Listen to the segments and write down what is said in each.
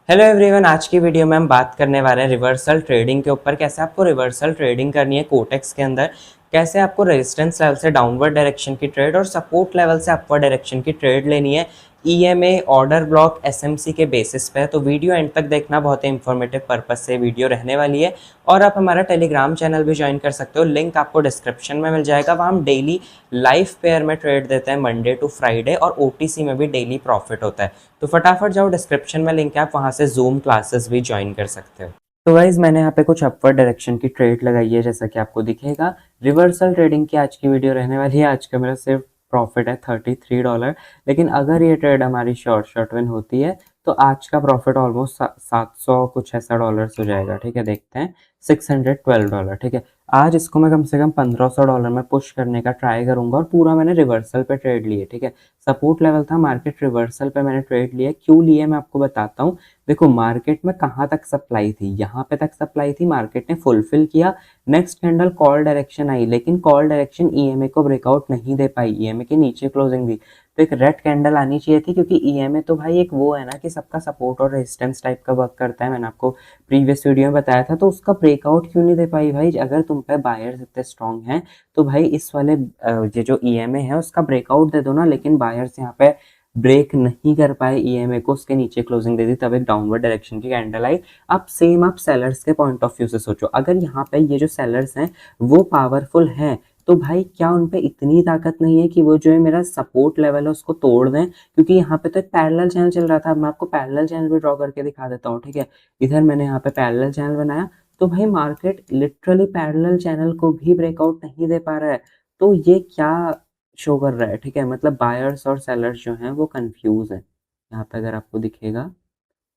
Hello everyone, आज की video में हम बात करने वाले हैं रिवर्सल ट्रेडिंग के ऊपर। कैसे आपको रिवर्सल ट्रेडिंग करनी है कोटेक्स के अंदर, कैसे आपको रेजिस्टेंस लेवल से डाउनवर्ड डायरेक्शन की ट्रेड और सपोर्ट लेवल से अपवर्ड डायरेक्शन की ट्रेड लेनी है ईएमए ऑर्डर ब्लॉक एसएमसी के बेसिस पे। तो वीडियो एंड तक देखना, बहुत ही इंफॉर्मेटिव पर्पस से वीडियो रहने वाली है। और आप हमारा टेलीग्राम चैनल भी ज्वाइन कर सकते हो, लिंक आपको डिस्क्रिप्शन में मिल जाएगा। वहाँ हम डेली लाइव पेयर में ट्रेड देते हैं मंडे टू फ्राइडे, और ओटीसी में भी डेली प्रॉफिट होता है। तो फटाफट जाओ, डिस्क्रिप्शन में लिंक है, आप वहाँ से जूम क्लासेस भी ज्वाइन कर सकते हो। तो गाइज मैंने यहाँ पे कुछ अपवर्ड डायरेक्शन की ट्रेड लगाई है, जैसा कि आपको दिखेगा। रिवर्सल ट्रेडिंग की आज की वीडियो रहने वाली है। आज का मेरा सिर्फ प्रॉफिट है $33, लेकिन अगर ये ट्रेड हमारी शॉर्ट विन होती है तो आज का प्रॉफिट ऑलमोस्ट 700 कुछ ऐसा डॉलर्स हो जाएगा। ठीक है, देखते हैं। $612। ठीक है, आज इसको मैं कम से कम $1500 में पुश करने का ट्राई करूंगा, और पूरा मैंने रिवर्सल पे ट्रेड लिए। ठीक है, सपोर्ट लेवल था, मार्केट रिवर्सल पे मैंने ट्रेड लिया। क्यों लिए मैं आपको बताता हूँ। देखो, मार्केट में कहाँ तक सप्लाई थी, यहाँ पे तक सप्लाई थी, मार्केट ने फुलफिल किया। Next candle call direction I, लेकिन कॉल डायरेक्शन ईएमए को ब्रेकआउट नहीं दे पाई, ईएमए के नीचे क्लोजिंग दी। तो एक रेड कैंडल आनी चाहिए थी, क्योंकि ईएमए तो भाई एक वो है ना कि सबका सपोर्ट और रेजिस्टेंस टाइप का वर्क करता है। मैंने आपको प्रीवियस वीडियो में बताया था। तो उसका ब्रेकआउट क्यों नहीं दे पाई भाई? अगर तुम पे बायर्स इतने स्ट्रांग हैं तो भाई इस वाले ये जो ईएमए है उसका ब्रेकआउट दे दो ना। लेकिन बायर्स यहाँ पे ब्रेक नहीं कर पाए ईएमए को, उसके नीचे क्लोजिंग दे दी, तब एक डाउनवर्ड डायरेक्शन की कैंडल आई। अब सेम आप सेलर्स के पॉइंट ऑफ व्यू से सोचो, अगर यहाँ पे ये जो सेलर्स हैं वो पावरफुल हैं, तो भाई क्या उन पे इतनी ताकत नहीं है कि वो जो है मेरा सपोर्ट लेवल है उसको तोड़ दें? क्योंकि यहाँ पे तो एक पैरेलल चैनल चल रहा था। अब मैं आपको पैरेलल चैनल भी ड्रॉ करके दिखा देता हूँ। ठीक है, इधर मैंने यहाँ पे पैरेलल चैनल बनाया, तो भाई मार्केट लिटरली पैरेलल चैनल को भी ब्रेकआउट नहीं दे पा रहा है। तो ये क्या शो कर रहा है? ठीक है, मतलब बायर्स और सेलर्स जो हैं वो कंफ्यूज हैं। यहाँ पे अगर आपको दिखेगा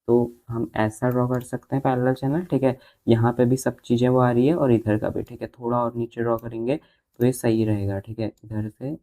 तो हम ऐसा ड्रॉ कर सकते हैं पैरेलल चैनल। ठीक है, यहाँ पे भी सब चीज़ें वो आ रही है, और इधर का भी। ठीक है, थोड़ा और नीचे ड्रॉ करेंगे तो ये सही रहेगा। ठीक है, इधर से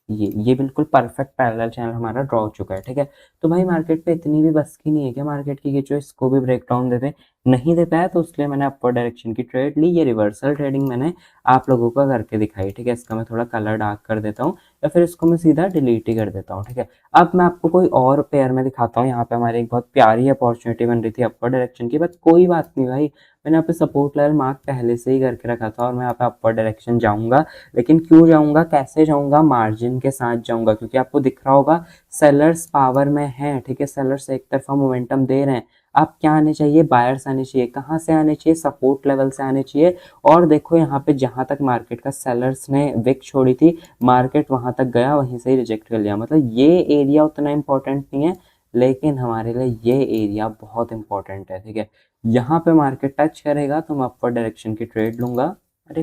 ये बिल्कुल परफेक्ट पैरेलल चैनल हमारा ड्रॉ हो चुका है। ठीक है, तो भाई मार्केट पे इतनी भी बस की नहीं है कि मार्केट की ये जो इसको भी ब्रेक डाउन दे दे। नहीं दे पाया, तो इसलिए मैंने अपर डायरेक्शन की ट्रेड ली। ये रिवर्सल ट्रेडिंग मैंने आप लोगों को करके दिखाई। ठीक है, इसका मैं थोड़ा कलर डार्क कर देता हूँ, या फिर इसको मैं सीधा डिलीट ही कर देता हूँ। ठीक है, अब मैं आपको कोई और पेयर में दिखाता हूँ। यहाँ पे हमारी एक बहुत प्यारी अपॉर्चुनिटी बन रही थी अपर डायरेक्शन की, बट कोई बात नहीं भाई, मैंने यहाँ पे सपोर्ट लेवल मार्क पहले से ही करके रखा था, और मैं यहाँ पे अपर डायरेक्शन जाऊंगा। लेकिन क्यों जाऊंगा, कैसे जाऊंगा? मार्जिन के साथ जाऊंगा, क्योंकि आपको दिख रहा होगा सेलर्स पावर में है। ठीक है, सेलर्स एक तरफा मोमेंटम दे रहे हैं। अब क्या आने चाहिए? बायर्स आने चाहिए। कहाँ से आने चाहिए? सपोर्ट लेवल से आने चाहिए। और देखो यहाँ पे जहां तक मार्केट का सेलर्स ने विक छोड़ी थी, मार्केट वहां तक गया, वहीं से ही रिजेक्ट कर लिया। मतलब ये एरिया उतना इंपॉर्टेंट नहीं है, लेकिन हमारे लिए ये एरिया बहुत इंपॉर्टेंट है। ठीक है, यहाँ पे मार्केट टच करेगा तो मैं अपर डायरेक्शन की ट्रेड लूंगा। अरे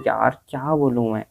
यार, क्या बोलूं मैं,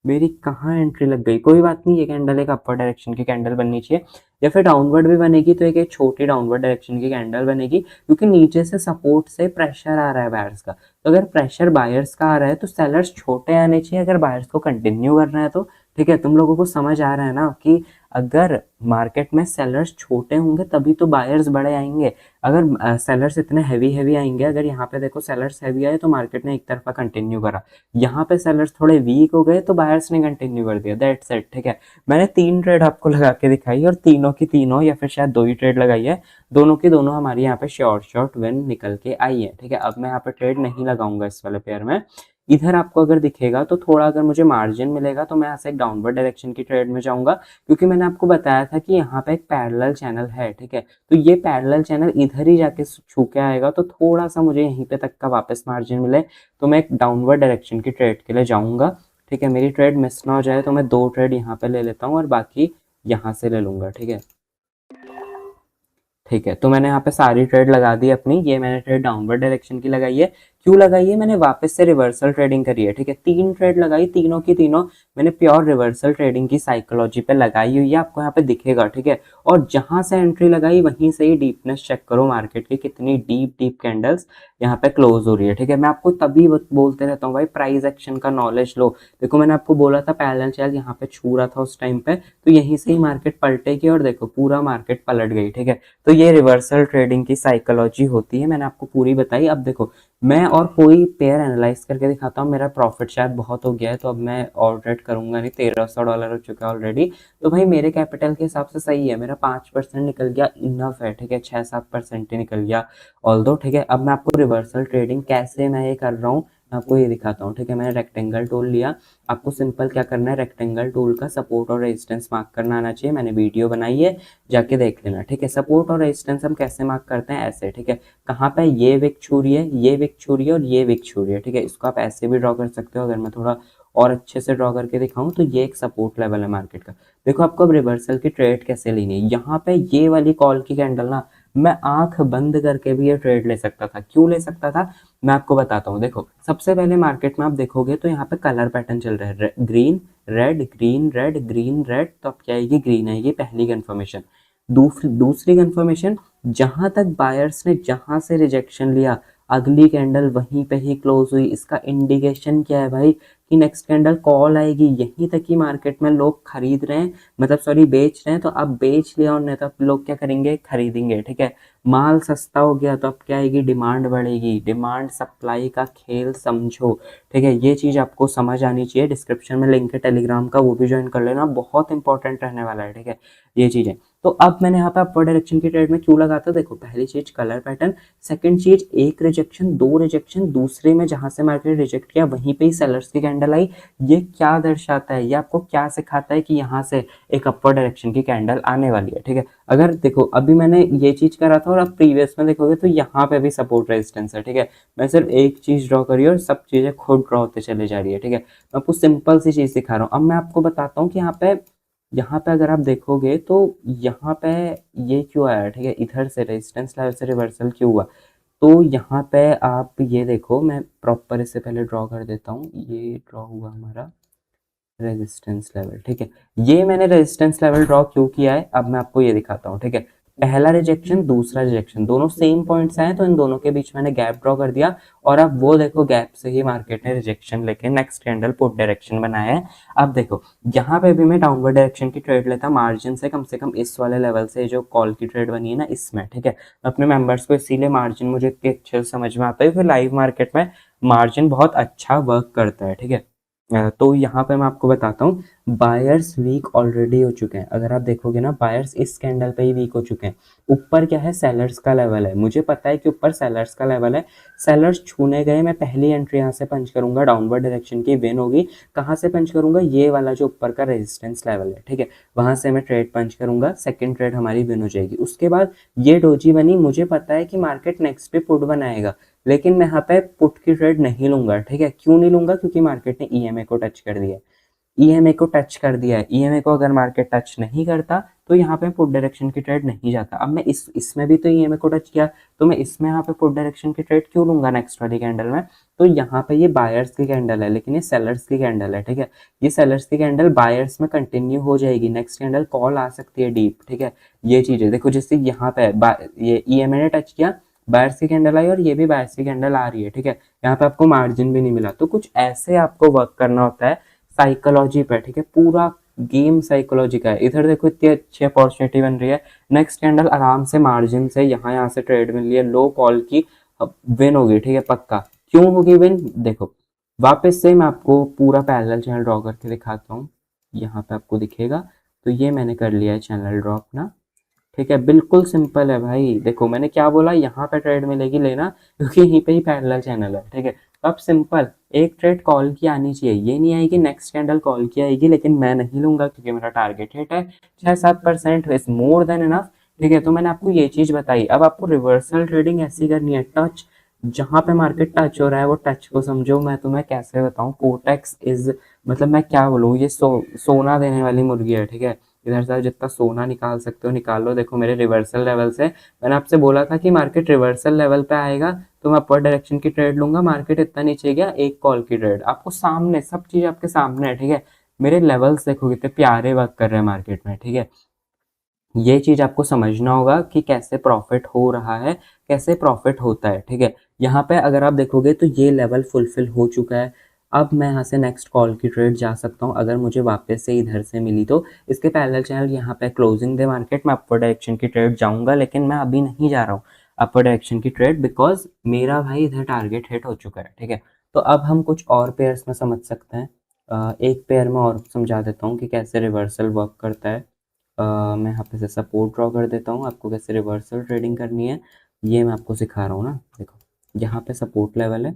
मेरी कहाँ एंट्री लग गई? कोई बात नहीं, ये कैंडल एक अपर डायरेक्शन की कैंडल बननी चाहिए, या फिर डाउनवर्ड भी बनेगी तो एक छोटी डाउनवर्ड डायरेक्शन की कैंडल बनेगी, क्योंकि नीचे से सपोर्ट से प्रेशर आ रहा है बायर्स का। तो अगर प्रेशर बायर्स का आ रहा है तो सेलर्स छोटे आने चाहिए, अगर बायर्स को कंटिन्यू करना है तो। ठीक है, तुम लोगों को समझ आ रहा है ना कि अगर मार्केट में सेलर्स छोटे होंगे तभी तो बायर्स बड़े आएंगे। अगर सेलर्स इतने हैवी आएंगे, अगर यहाँ पे देखो सेलर्स हैवी आए तो मार्केट ने एक तरफा कंटिन्यू करा, यहाँ पे सेलर्स थोड़े वीक हो गए तो बायर्स ने कंटिन्यू कर दिया। That's it. ठीक है, मैंने 3 ट्रेड आपको लगा के दिखाई, और तीनों की तीनों, या फिर शायद 2 ही ट्रेड लगाई है, दोनों की दोनों हमारी यहाँ पे शॉर्ट विन निकल के आई है। ठीक है, अब मैं यहाँ पे ट्रेड नहीं लगाऊंगा इस वाले पेयर में। इधर आपको अगर दिखेगा तो थोड़ा अगर मुझे मार्जिन मिलेगा तो मैं यहाँ से एक डाउनवर्ड डायरेक्शन की ट्रेड में जाऊंगा, क्योंकि मैंने आपको बताया था कि यहाँ पे एक पैरेलल चैनल है। ठीक है, तो ये पैरेलल चैनल इधर ही जाके छू के आएगा, तो थोड़ा सा मुझे यहीं पे तक का वापस मार्जिन मिले तो मैं एक डाउनवर्ड डायरेक्शन की ट्रेड के लिए जाऊंगा। ठीक है, मेरी ट्रेड मिस ना हो जाए तो मैं 2 ट्रेड यहाँ पे ले लेता हूँ, और बाकी यहाँ से ले लूंगा। ठीक है, ठीक है, तो मैंने यहाँ पे सारी ट्रेड लगा दी अपनी। ये मैंने ट्रेड डाउनवर्ड डायरेक्शन की लगाई है। क्यों लगाई है? मैंने वापस से रिवर्सल ट्रेडिंग करी है। ठीक है, 3 ट्रेड लगाई, तीनों की तीनों मैंने प्योर रिवर्सल ट्रेडिंग की साइकोलॉजी पे लगाई हुई है, आपको यहाँ पे दिखेगा। ठीक है, और जहां से एंट्री लगाई वहीं से ही डीपनेस चेक करो मार्केट की, कितनी डीप कैंडल्स यहाँ पे क्लोज हो रही है। ठीक है, मैं आपको तभी बोलते रहता हूँ भाई, प्राइस एक्शन का नॉलेज लो। देखो, मैंने आपको बोला था पैरेलल चैनल यहाँ पे छू रहा था उस टाइम पे, तो यहीं से ही मार्केट पलटेगी, और देखो पूरा मार्केट पलट गई। ठीक है, तो ये रिवर्सल ट्रेडिंग की साइकोलॉजी होती है, मैंने आपको पूरी बताई। अब देखो, मैं और कोई पेयर एनालाइज करके दिखाता हूँ, मेरा प्रॉफिट शायद बहुत हो गया है तो अब मैं और ट्रेड करूंगा नहीं, $1300 हो चुका है ऑलरेडी। तो भाई मेरे कैपिटल के हिसाब से सही है, मेरा 5% निकल गया, इनफ है, ठीक है, 6-7% ही निकल गया ऑल दो, ठीक है। अब मैं आपको रिवर्सल ट्रेडिंग कैसे मैं ये कर रहा हूँ मैं आपको ये दिखाता हूँ, ठीक है। मैंने रेक्टेंगल टूल लिया, आपको सिंपल क्या करना है, रेक्टेंगल टूल का सपोर्ट और रेजिस्टेंस मार्क करना आना चाहिए, मैंने वीडियो बनाई है, जाके देख लेना, ठीक है। सपोर्ट और रेजिस्टेंस हम कैसे मार्क करते हैं, ऐसे, ठीक है। कहाँ पे ये विक छू रही है, ये विक छू रही है और ये विक छू रही है, ठीक है। इसको आप ऐसे भी ड्रॉ कर सकते हो, अगर मैं थोड़ा और अच्छे से ड्रॉ करके दिखाऊं तो ये एक सपोर्ट लेवल है मार्केट का। देखो आपको अब रिवर्सल की ट्रेड कैसे लेनी है, यहाँ पे ये वाली कॉल की कैंडल ना मैं आंख बंद करके भी ये ट्रेड ले सकता था। क्यों ले सकता था, मैं आपको बताता हूँ। देखो सबसे पहले मार्केट में आप देखोगे तो यहाँ पे कलर पैटर्न चल रहा है, green red green red green red, तो अब क्या आएगी, ग्रीन आएगी, पहली कंफर्मेशन। दूसरी कंफर्मेशन, जहां तक बायर्स ने जहां से रिजेक्शन लिया अगली कैंडल वहीं पे ही क्लोज हुई, इसका इंडिकेशन क्या है भाई कि नेक्स्ट कैंडल कॉल आएगी। यहीं तक ही मार्केट में लोग खरीद रहे हैं, मतलब सॉरी बेच रहे हैं, तो अब बेच लिया उन्होंने तो अब लोग क्या करेंगे, खरीदेंगे, ठीक है। माल सस्ता हो गया तो अब क्या आएगी, डिमांड बढ़ेगी, डिमांड सप्लाई का खेल समझो, ठीक है। ये चीज़ आपको समझ आनी चाहिए, डिस्क्रिप्शन में लिंक है टेलीग्राम का, वो भी ज्वाइन कर लेना, बहुत इंपॉर्टेंट रहने वाला है, ठीक है, ये चीज़ है। तो अब मैंने यहाँ पे अपर डायरेक्शन की ट्रेड में क्यों लगाता, देखो पहली चीज कलर पैटर्न, सेकंड चीज एक रिजेक्शन दो रिजेक्शन, दूसरे में जहां से मार्केट रिजेक्ट किया वहीं पे ही सेलर्स की कैंडल आई। ये क्या दर्शाता है, ये आपको क्या सिखाता है कि यहाँ से एक अपर डायरेक्शन की कैंडल आने वाली है, ठीक है। अगर देखो अभी मैंने ये चीज करा था और अब प्रीवियस में देखोगे तो यहाँ पे भी सपोर्ट रेजिस्टेंस है, ठीक है। मैं सिर्फ एक चीज ड्रॉ करी और सब चीजें खुद ड्रॉ होते चले जा रही है, ठीक है। मैं आपको सिंपल सी चीज दिखा रहा हूँ। अब मैं आपको बताता हूँ कि यहाँ पे अगर आप देखोगे तो यहाँ पे ये क्यों आया, ठीक है, इधर से रेजिस्टेंस लेवल से रिवर्सल क्यों हुआ। तो यहाँ पे आप ये देखो, मैं प्रॉपर इससे पहले ड्रॉ कर देता हूँ, ये ड्रॉ हुआ हमारा रेजिस्टेंस लेवल, ठीक है। ये मैंने रेजिस्टेंस लेवल ड्रॉ क्यों किया है, अब मैं आपको ये दिखाता हूँ, ठीक है। पहला रिजेक्शन दूसरा रिजेक्शन दोनों सेम पॉइंट्स आए तो इन दोनों के बीच मैंने गैप ड्रॉ कर दिया, और अब वो देखो गैप से ही मार्केट ने रिजेक्शन लेके नेक्स्ट कैंडल पुट डायरेक्शन बनाया है। अब देखो यहाँ पे भी मैं डाउनवर्ड डायरेक्शन की ट्रेड लेता मार्जिन से कम इस वाले लेवल से, जो कॉल की ट्रेड बनी है ना इसमें, ठीक है। अपने मेंबर्स को इसीलिए मार्जिन मुझे इतने अच्छे से समझ में आता है, फिर लाइव मार्केट में मार्जिन बहुत अच्छा वर्क करता है, ठीक है। तो यहाँ पे मैं आपको बताता हूँ, बायर्स वीक ऑलरेडी हो चुके हैं। अगर आप देखोगे ना बायर्स इस कैंडल पे ही वीक हो चुके हैं। ऊपर क्या है, सेलर्स का लेवल है, मुझे पता है कि ऊपर सेलर्स का लेवल है, सेलर्स छूने गए, मैं पहली एंट्री यहाँ से पंच करूंगा, डाउनवर्ड डायरेक्शन की विन होगी। कहाँ से पंच करूंगा, ये वाला जो ऊपर का रेजिस्टेंस लेवल है, ठीक है, वहां से मैं ट्रेड पंच करूंगा, सेकेंड ट्रेड हमारी विन हो जाएगी। उसके बाद ये डोजी बनी, मुझे पता है कि मार्केट नेक्स्ट पे पुट बनाएगा, लेकिन मैं यहाँ पे पुट की ट्रेड नहीं लूंगा, ठीक है। क्यों नहीं लूंगा, क्योंकि मार्केट ने ईएमए को टच कर दिया है, ईएमए को टच कर दिया है, ईएमए को अगर मार्केट टच नहीं करता तो यहाँ पे पुट डायरेक्शन की ट्रेड नहीं जाता। अब मैं इसमें भी तो ईएमए को टच किया, तो मैं इसमें यहाँ पे पुट डायरेक्शन की ट्रेड क्यों लूंगा नेक्स्ट वाली कैंडल में। तो यहाँ पे ये बायर्स की कैंडल है, लेकिन ये सेलर्स की कैंडल है, ठीक है। ये सेलर्स की कैंडल बायर्स में कंटिन्यू हो जाएगी, नेक्स्ट कैंडल कॉल आ सकती है डीप, ठीक है। ये चीज है, देखो जैसे यहाँ पे ये ईएमए ने टच किया, बायर्स की कैंडल आई और ये भी बायर्स की कैंडल आ रही है, ठीक है। यहाँ पे आपको मार्जिन भी नहीं मिला, तो कुछ ऐसे आपको वर्क करना होता है साइकोलॉजी पे, ठीक है। पूरा गेम साइकोलॉजी का है। इधर देखो इतनी अच्छी अपॉर्चुनिटी बन रही है, नेक्स्ट कैंडल आराम से मार्जिन से यहाँ से ट्रेड मिल रही है, लो कॉल की विन होगी, ठीक है, पक्का। क्यों होगी विन, देखो वापस से मैं आपको पूरा पैरेलल चैनल ड्रॉ करके दिखाता हूँ, यहाँ पे आपको दिखेगा। तो ये मैंने कर लिया है चैनल ड्रॉ अपना, ठीक है, बिल्कुल सिंपल है भाई। देखो मैंने क्या बोला, यहाँ पे ट्रेड मिलेगी लेना, क्योंकि यहीं पे ही पैरेलल चैनल है, ठीक है। अब सिंपल एक ट्रेड कॉल की आनी चाहिए, ये नहीं आएगी नेक्स्ट कैंडल कॉल की आएगी, लेकिन मैं नहीं लूंगा क्योंकि मेरा टारगेट हिट है 6-7% इज मोर देन इनफ, ठीक है। तो मैंने आपको ये चीज बताई। अब आपको रिवर्सल ट्रेडिंग ऐसी करनी है, टच जहां पे मार्केट टच हो रहा है वो टच को समझो। मैं तुम्हें कैसे बताऊं, कोटेक्स इज, मतलब मैं क्या बोलूँ, ये सोना देने वाली मुर्गी है, ठीक है। इधर से जितना सोना निकाल सकते हो निकाल लो। देखो मेरे रिवर्सल लेवल से, मैंने आपसे बोला था कि मार्केट रिवर्सल लेवल पे आएगा तो मैं अपर डायरेक्शन की ट्रेड लूंगा, मार्केट इतना नीचे गया, एक कॉल की ट्रेड। आपको सामने सब चीज आपके सामने है, ठीक है। मेरे लेवल्स देखो कितने प्यारे वर्क कर रहे हैं मार्केट में, ठीक है। ये चीज आपको समझना होगा कि कैसे प्रॉफिट हो रहा है, कैसे प्रॉफिट होता है, ठीक है। यहाँ पे अगर आप देखोगे तो ये लेवल फुलफिल हो चुका है। अब मैं यहाँ से नेक्स्ट कॉल की ट्रेड जा सकता हूँ अगर मुझे वापस से इधर से मिली तो। इसके पैरेलल चैनल यहाँ पे क्लोजिंग दे मार्केट, मैं अपर डायरेक्शन की ट्रेड जाऊंगा, लेकिन मैं अभी नहीं जा रहा हूँ। अपर डायरेक्शन की ट्रेड, बिकॉज मेरा भाई इधर टारगेट हिट हो चुका है, ठीक है। तो अब हम कुछ और पेयर्स में समझ सकते हैं। एक पेयर में और समझा देता हूँ कि कैसे रिवर्सल वर्क करता है। मैं यहाँ पे से सपोर्ट ड्रॉ कर देता हूँ, आपको कैसे रिवर्सल ट्रेडिंग करनी है ये मैं आपको सिखा रहा हूँ ना। देखो यहाँ पे सपोर्ट लेवल है,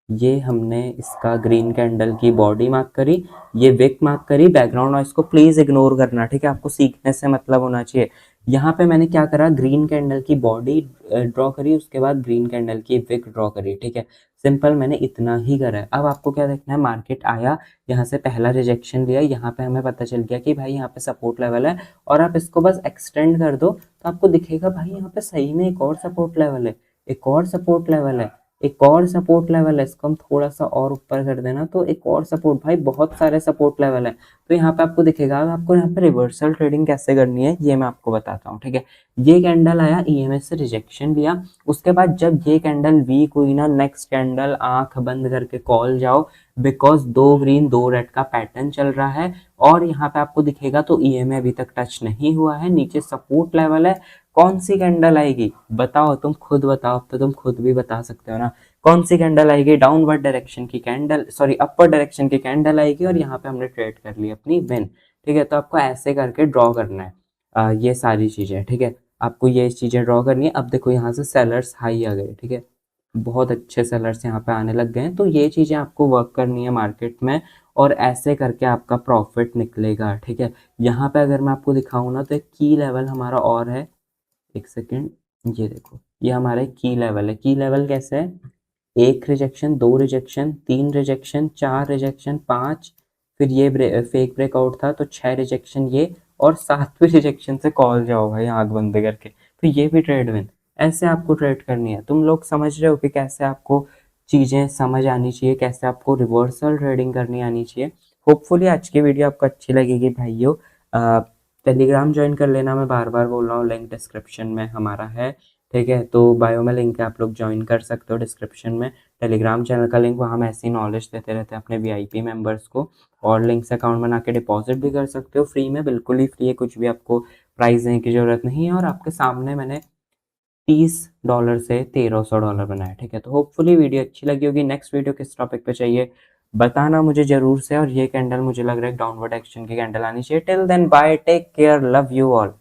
ये हमने इसका ग्रीन कैंडल की बॉडी मार्क करी, ये विक मार्क करी। बैकग्राउंड नॉइस को प्लीज इग्नोर करना, ठीक है, आपको सीखने से मतलब होना चाहिए। यहाँ पे मैंने क्या करा, ग्रीन कैंडल की बॉडी ड्रॉ करी, उसके बाद ग्रीन कैंडल की विक ड्रॉ करी, ठीक है। सिंपल मैंने इतना ही करा है। अब आपको क्या देखना है, मार्केट आया, यहाँ से पहला रिजेक्शन लिया, यहाँ पे हमें पता चल गया कि भाई यहाँ पे सपोर्ट लेवल है, और आप इसको बस एक्सटेंड कर दो तो आपको दिखेगा भाई यहाँ पे सही में एक और सपोर्ट लेवल है, एक और सपोर्ट लेवल है, एक और सपोर्ट लेवल है। इसको हम थोड़ा सा और ऊपर कर देना तो एक और सपोर्ट, भाई बहुत सारे सपोर्ट लेवल है। तो यहाँ पे आपको दिखेगा। अब आपको यहाँ पे रिवर्सल ट्रेडिंग कैसे करनी है ये मैं आपको बताता हूँ, ठीक है। ये कैंडल आया, ईएमएस से रिजेक्शन लिया, उसके बाद जब ये कैंडल वीक हुई ना, नेक्स्ट कैंडल आंख बंद करके कॉल जाओ, बिकॉज 2 ग्रीन 2 रेड का पैटर्न चल रहा है। और यहाँ पे आपको दिखेगा तो ईएमए अभी तक टच नहीं हुआ है, नीचे सपोर्ट लेवल है। कौन सी कैंडल आएगी बताओ, तुम खुद बताओ। अब तो तुम खुद भी बता सकते हो ना, कौन सी कैंडल आएगी, डाउनवर्ड डायरेक्शन की कैंडल, सॉरी अपर डायरेक्शन की कैंडल आएगी, और यहाँ पे हमने ट्रेड कर ली अपनी विन, ठीक है। तो आपको ऐसे करके ड्रॉ करना है ये सारी चीजें, ठीक है। आपको ये चीजें ड्रॉ करनी है। अब देखो यहाँ से सेलर्स हाई आ गए, ठीक है, बहुत अच्छे सेलर्स यहाँ पे आने लग गए हैं। तो ये चीजें आपको वर्क करनी है मार्केट में, और ऐसे करके आपका प्रॉफिट निकलेगा, ठीक है। यहाँ पे अगर मैं आपको दिखाऊं ना तो एक की लेवल हमारा और है, एक सेकेंड, ये देखो, ये हमारा एक की लेवल है। की लेवल कैसे है, एक रिजेक्शन, दो रिजेक्शन, तीन रिजेक्शन, चार रिजेक्शन, पाँच, फिर ये फेक ब्रेकआउट था तो 6 रिजेक्शन ये, और 7वें रिजेक्शन से कॉल जाओ भाई आंख बंद करके, तो ये भी ट्रेड विन। ऐसे आपको ट्रेड करनी है। तुम लोग समझ रहे हो कि कैसे आपको चीज़ें समझ आनी चाहिए, कैसे आपको रिवर्सल ट्रेडिंग करनी आनी चाहिए। होपफुली आज की वीडियो आपको अच्छी लगेगी भाइयों। टेलीग्राम ज्वाइन कर लेना, मैं बार बार बोल रहा हूँ, लिंक डिस्क्रिप्शन में हमारा है, ठीक है। तो बायो में लिंक है, आप लोग ज्वाइन कर सकते हो डिस्क्रिप्शन में। टेलीग्राम चैनल का लिंक, वहाँ हम ऐसी नॉलेज देते रहते हैं अपने वीआईपी मेंबर्स को। और लिंक से अकाउंट बना के डिपॉजिट भी कर सकते हो फ्री में, बिल्कुल ही फ्री है, कुछ भी आपको प्राइस देने की ज़रूरत नहीं है। और आपके सामने मैंने $30 से $1300 बनाया, ठीक है। तो होपफुली वीडियो अच्छी लगी होगी। नेक्स्ट वीडियो किस टॉपिक पे चाहिए बताना मुझे जरूर से। और ये कैंडल मुझे लग रहा है डाउनवर्ड एक्शन की कैंडल आनी चाहिए। Till then bye, take care, love you all.